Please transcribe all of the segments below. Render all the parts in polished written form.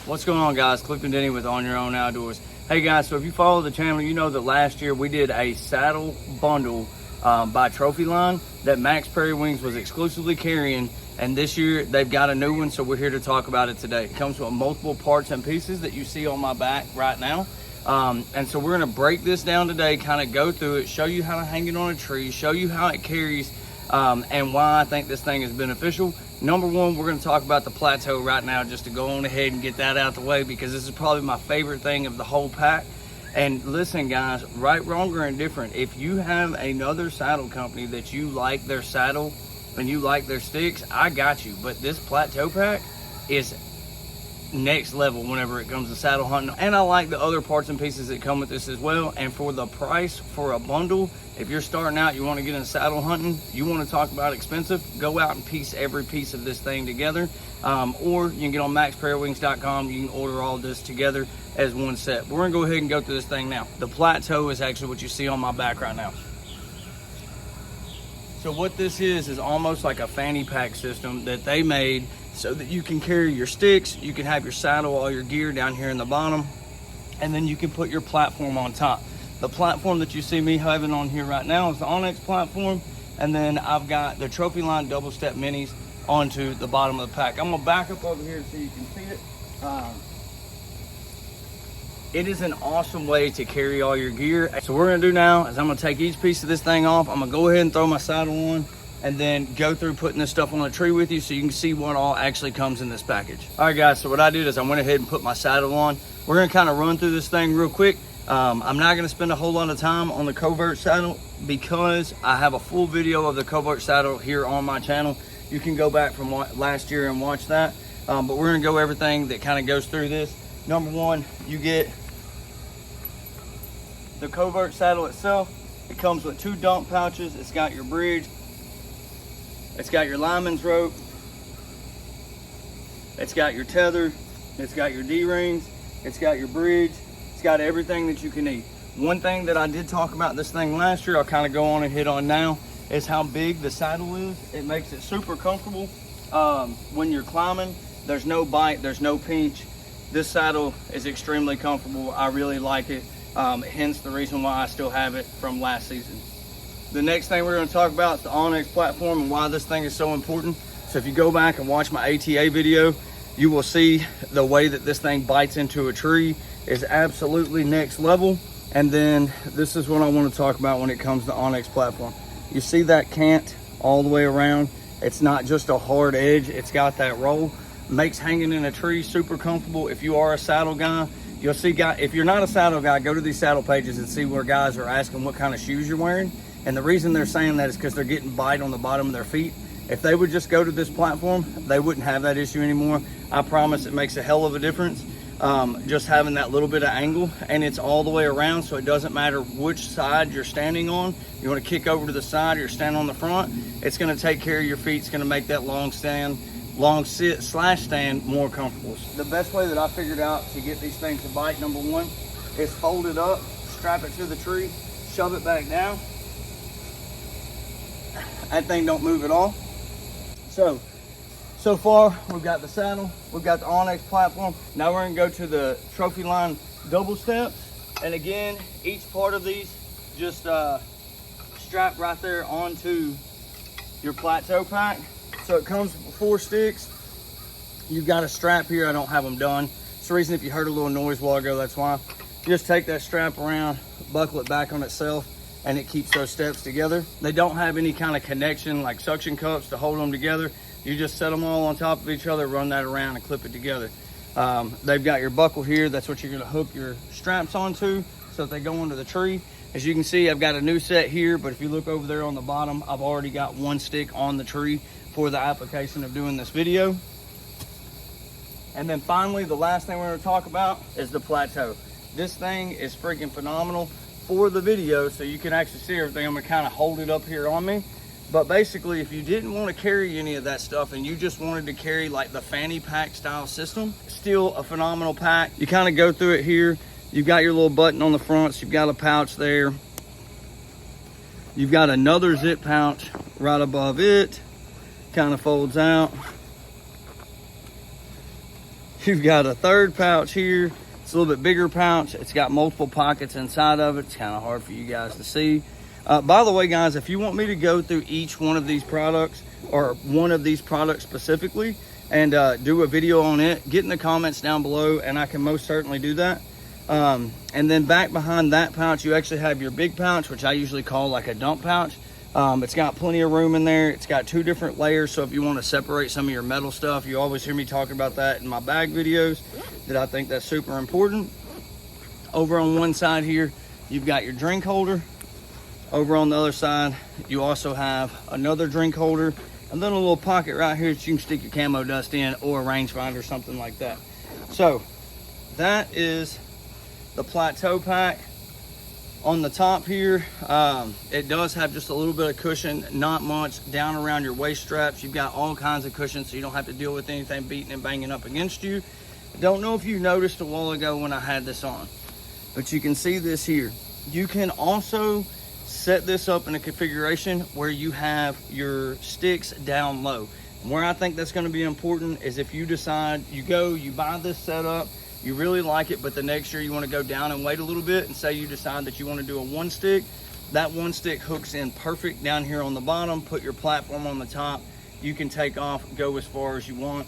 What's going on, guys? Clifton Denny with On Your Own Outdoors. Hey guys, so if you follow the channel, you know that last year we did a saddle bundle by Trophyline that Macks Prairie Wings was exclusively carrying, and this year they've got a new one, so we're here to talk about it today. It comes with multiple parts and pieces that you see on my back right now. And so we're going to break this down today, kind of go through it, show you how to hang it on a tree, show you how it carries, and why I think this thing is beneficial. Number one, we're going to talk about the Plateau right now, just to go on ahead and get that out the way, because this is probably my favorite thing of the whole pack. And listen, guys, right, wrong, or indifferent, if you have another saddle company that you like their saddle and you like their sticks, I got you. But this Plateau pack is next level whenever it comes to saddle hunting, and I like the other parts and pieces that come with this as well. And for the price for a bundle, if you're starting out, you want to get into saddle hunting, you want to talk about expensive, go out and piece every piece of this thing together, or you can get on MaxPrairieWings.com. you can order all this together as one set. We're gonna go ahead and go through this thing now. The Plateau is actually what you see on my back right now. So what this is almost like a fanny pack system that they made so that you can carry your sticks, you can have your saddle, all your gear down here in the bottom, and then you can put your platform on top. The platform that you see me having on here right now is the Onyx platform, and then I've got the Trophyline double step minis onto the bottom of the pack. I'm gonna back up over here so you can see it. It is an awesome way to carry all your gear. So what we're gonna do now is I'm gonna take each piece of this thing off. I'm gonna go ahead and throw my saddle on, and then go through putting this stuff on the tree with you so you can see what all actually comes in this package. All right, guys, so what I did is I went ahead and put my saddle on. We're gonna kind of run through this thing real quick. I'm not gonna spend a whole lot of time on the Covert saddle because I have a full video of the Covert saddle here on my channel. You can go back from last year and watch that. But we're gonna go everything that kind of goes through this. Number one, you get the Covert saddle itself. It comes with 2 dump pouches. It's got your bridge. It's got your lineman's rope. It's got your tether. It's got your D-rings. It's got your bridge. It's got everything that you can need. One thing that I did talk about this thing last year, I'll kind of go on and hit on now, is how big the saddle is. It makes it super comfortable when you're climbing. There's no bite, there's no pinch. This saddle is extremely comfortable. I really like it. Hence the reason why I still have it from last season. The next thing we're going to talk about is the Onyx platform and why this thing is so important. So if you go back and watch my ATA video, you will see the way that this thing bites into a tree is absolutely next level. And then this is what I want to talk about when it comes to Onyx platform. You see that cant all the way around? It's not just a hard edge, it's got that roll. Makes hanging in a tree super comfortable. If you are a saddle guy, you'll see if you're not a saddle guy, go to these saddle pages and see where guys are asking what kind of shoes you're wearing. And the reason they're saying that is because they're getting bite on the bottom of their feet. If they would just go to this platform, they wouldn't have that issue anymore. I promise it makes a hell of a difference. Just having that little bit of angle, and it's all the way around, so it doesn't matter which side you're standing on. You want to kick over to the side or you're standing on the front, it's going to take care of your feet. It's going to make that long sit / stand more comfortable. The best way that I figured out to get these things to bite, number one, is fold it up, strap it to the tree, shove it back down. That thing don't move at all. So far we've got the saddle, we've got the Onyx platform. Now we're gonna go to the Trophyline double steps. And again, each part of these just strap right there onto your Plateau pack. So it comes with 4 sticks. You've got a strap here. I don't have them done. It's the reason if you heard a little noise a while ago, that's why. You just take that strap around, buckle it back on itself, and it keeps those steps together. They don't have any kind of connection like suction cups to hold them together. You just set them all on top of each other, run that around and clip it together. They've got your buckle here. That's what you're gonna hook your straps onto so that they go into the tree. As you can see, I've got a new set here, but if you look over there on the bottom, I've already got 1 stick on the tree for the application of doing this video. And then finally, the last thing we're gonna talk about is the Plateau. This thing is freaking phenomenal for the video, so you can actually see everything. I'm gonna kind of hold it up here on me. But basically, if you didn't want to carry any of that stuff and you just wanted to carry like the fanny pack style system, still a phenomenal pack. You kind of go through it here. You've got your little button on the front, so you've got a pouch there. You've got another zip pouch right above it. Kind of folds out. You've got a third pouch here. It's a little bit bigger pouch. It's got multiple pockets inside of it. It's kind of hard for you guys to see. By the way, guys, if you want me to go through each one of these products, or one of these products specifically, and do a video on it, get in the comments down below, and I can most certainly do that. And then back behind that pouch, you actually have your big pouch, which I usually call like a dump pouch. It's got plenty of room in there. It's got 2 different layers, so if you want to separate some of your metal stuff, you always hear me talking about that in my bag videos, that I think that's super important. Over on one side here, you've got your drink holder. Over on the other side, you also have another drink holder, and then a little pocket right here that you can stick your camo dust in, or a rangefinder or something like that. So that is the Plateau pack. On the top here, it does have just a little bit of cushion, not much, down around your waist straps. You've got all kinds of cushion, so you don't have to deal with anything beating and banging up against you. Don't know if you noticed a while ago when I had this on, but you can see this here. You can also set this up in a configuration where you have your sticks down low. And where I think that's going to be important is if you decide, you buy this setup, you really like it, but the next year you want to go down and wait a little bit, and say you decide that you want to do a 1 stick, that 1 stick hooks in perfect down here on the bottom. Put your platform on the top. You can take off, go as far as you want.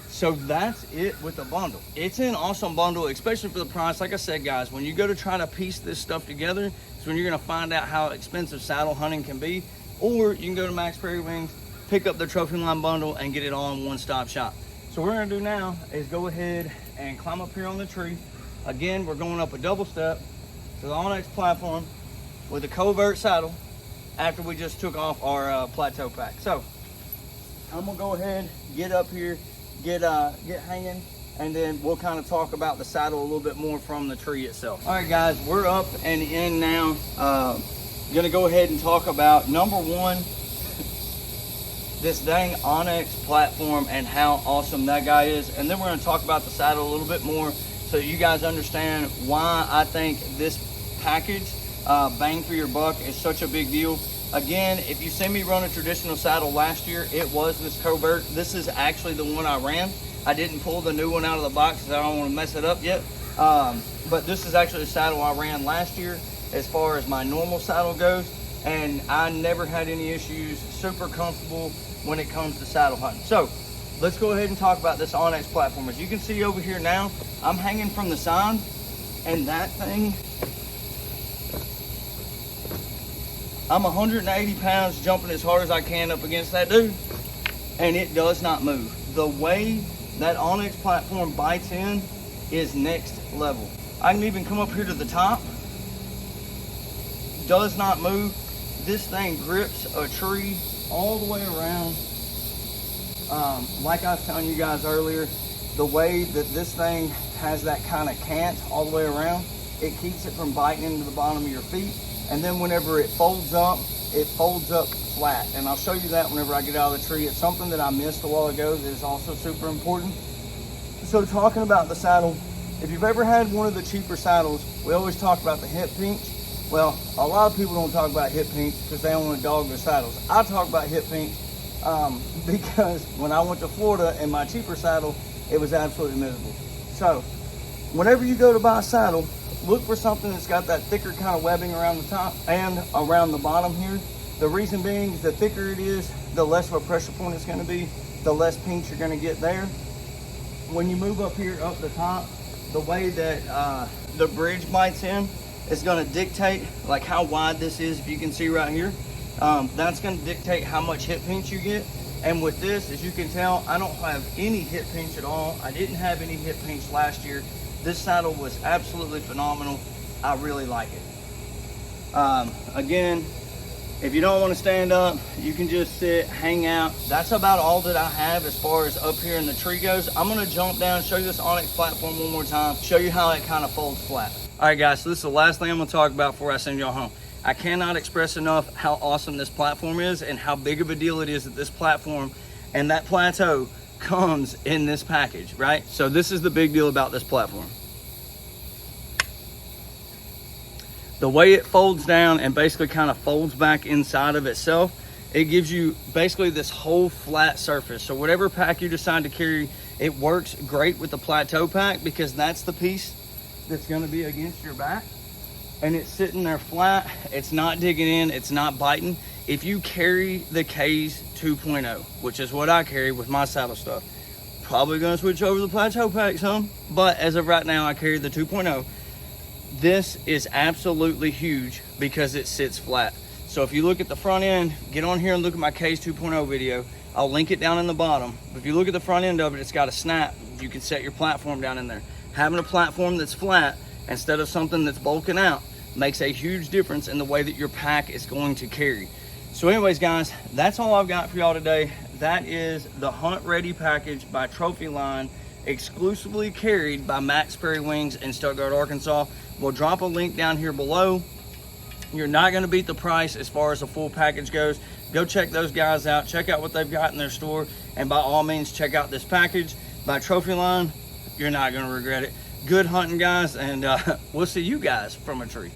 So that's it with the bundle. It's an awesome bundle, especially for the price. Like I said, guys, when you go to try to piece this stuff together, it's when you're going to find out how expensive saddle hunting can be. Or you can go to Macks Prairie Wings, pick up the Trophyline bundle, and get it all in one-stop shop. So what we're going to do now is go ahead and climb up here on the tree. Again, we're going up a double step to the Onyx platform with a Covert saddle after we just took off our Plateau pack. So I'm going to go ahead, get up here, get hanging, and then we'll kind of talk about the saddle a little bit more from the tree itself. All right, guys, we're up and in now. Gonna go ahead and talk about number 1, this dang Onyx platform and how awesome that guy is, and then we're gonna talk about the saddle a little bit more so you guys understand why I think this package, bang for your buck, is such a big deal. Again, if you see me run a traditional saddle last year, it was this Covert. This is actually the one I ran. I didn't pull the new one out of the box because I don't want to mess it up yet. But this is actually the saddle I ran last year as far as my normal saddle goes. And I never had any issues. Super comfortable when it comes to saddle hunting. So let's go ahead and talk about this Onyx platform. As you can see over here now, I'm hanging from the side, and that thing, I'm 180 pounds jumping as hard as I can up against that dude, and it does not move. The way that Onyx platform bites in is next level. I can even come up here to the top. Does not move. This thing grips a tree all the way around. Like I was telling you guys earlier, the way that this thing has that kind of cant all the way around, it keeps it from biting into the bottom of your feet. And then whenever it folds up flat. And I'll show you that whenever I get out of the tree. It's something that I missed a while ago that is also super important. So talking about the saddle, if you've ever had one of the cheaper saddles, we always talk about the hip pinch. Well, a lot of people don't talk about hip pinch because they don't want to dog their saddles. I talk about hip pinch because when I went to Florida in my cheaper saddle, it was absolutely miserable. So whenever you go to buy a saddle, look for something that's got that thicker kind of webbing around the top and around the bottom here. The reason being is the thicker it is, the less of a pressure point it's going to be, the less pinch you're going to get there. When you move up here, up the top, the way that the bridge bites in is going to dictate like how wide this is. If you can see right here, that's going to dictate how much hip pinch you get. And with this, as you can tell, I don't have any hip pinch at all. I didn't have any hip pinch last year. This saddle was absolutely phenomenal. I really like it. Again, if you don't want to stand up, you can just sit, hang out. That's about all that I have as far as up here in the tree goes. I'm going to jump down, show you this Onyx platform one more time, show you how it kind of folds flat. All right, guys, so this is the last thing I'm going to talk about before I send y'all home. I cannot express enough how awesome this platform is and how big of a deal it is that this platform and that Plateau comes in this package, right? So this is the big deal about this platform. The way it folds down and basically kind of folds back inside of itself It gives you basically this whole flat surface. So whatever pack you decide to carry, it works great with the Plateau pack because that's the piece that's gonna be against your back. And it's sitting there flat, it's not digging in, it's not biting. If you carry the K's 2.0, which is what I carry with my saddle stuff, probably gonna switch over to the Plateau pack some, but as of right now, I carry the 2.0. This is absolutely huge because it sits flat. So if you look at the front end, get on here and look at my K's 2.0 video. I'll link it down in the bottom. If you look at the front end of it, it's got a snap. You can set your platform down in there. Having a platform that's flat instead of something that's bulking out makes a huge difference in the way that your pack is going to carry. So anyways, guys, that's all I've got for y'all today. That is the Hunt Ready package by Trophyline, exclusively carried by Macks Prairie Wings in Stuttgart, Arkansas. We'll drop a link down here below. You're not going to beat the price as far as the full package goes. Go check those guys out. Check out what they've got in their store. And by all means, check out this package by Trophyline. You're not going to regret it. Good hunting, guys. And we'll see you guys from a tree.